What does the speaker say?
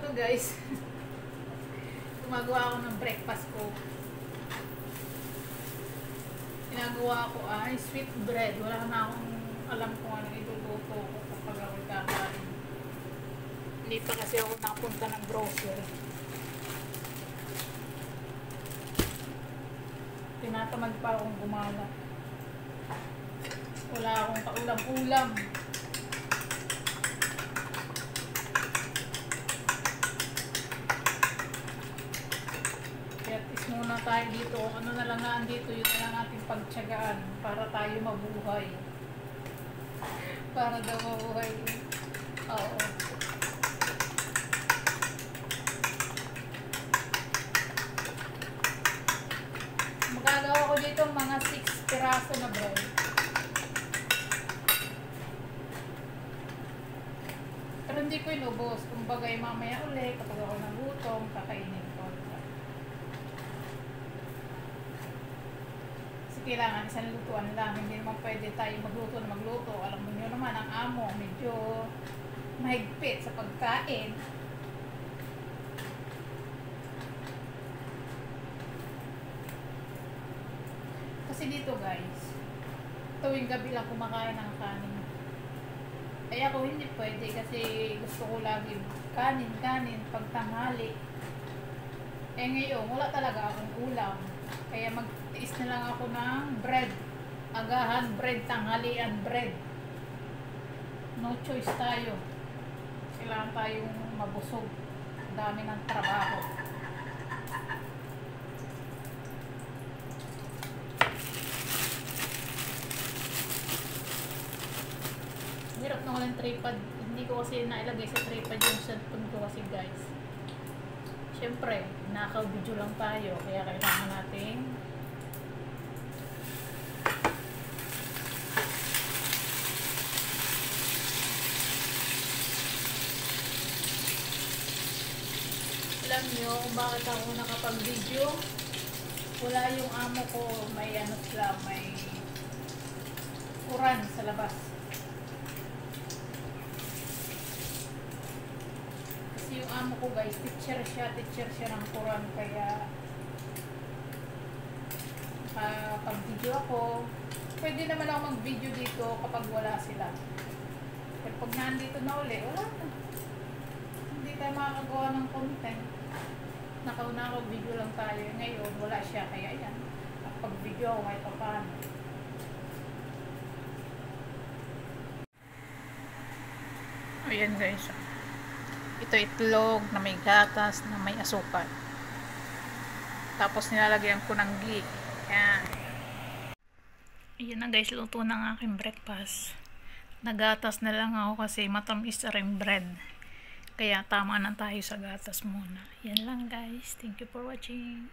ito guys. Gumagawa ako ng breakfast ko. Ginagawa ko ay sweet bread. Wala na akong alam kung ano iluluto ko kapag ako kakain. Hindi pa kasi ako nakapunta ng grocery. Tinatamad pa akong gumala. Wala akong kaulam-ulam. Kaya tis muna tayo dito. Ano na lang nga dito, yun na lang ating pagtiyagaan para tayo mabuhay. Para daw mabuhay. Oo. Magagawa ko dito mga 6 piraso na bread. Pero hindi ko inubos. Kung bagay mamaya ulit, kapag ako nagutom, kakainin ko. Kasi kailangan isang lutuan lang. Hindi naman pwede tayo magluto na magluto. Alam mo nyo naman, ang amo medyo mahigpit sa pagkain. Kasi dito guys, tuwing gabi lang kumakain ng kanin. Ay ako hindi pwede kasi gusto ko lagi kanin pag tanghali. Eh ngayon, wala talaga akong ulam. Kaya magtiis na lang ako ng bread. Agahan bread, tanghalian bread. No choice tayo. Kailangan tayong mabusog. Dami ng trabaho. Hirap na ko ng tripod. Hindi ko kasi nailagay sa tripod yung cellphone ko kasi guys. Siyempre, naka-video lang tayo. Kaya kailangan natin alam nyo kung bakit ako nakapag-video. Wala yung amo ko. May ano sila, may uran sa labas. Yung amo ko guys, teacher siya ng Quran, kaya pag video ako, pwede naman ako mag-video dito kapag wala sila. Pero pag nandito na uli, wala na. Hindi tayo makakagawa ng content. Nakauna video lang tayo. Ngayon, wala siya, kaya yan. Pag video ako, kahit pa paano. Ayan guys. Ito itlog na may gatas, na may asukal. Tapos nilalagyan ko ng ghee. Yan. Ayan na guys, luto ng aking breakfast. Nagatas na lang ako kasi matamis na rin bread. Kaya tama na tayo sa gatas muna. Yan lang guys. Thank you for watching.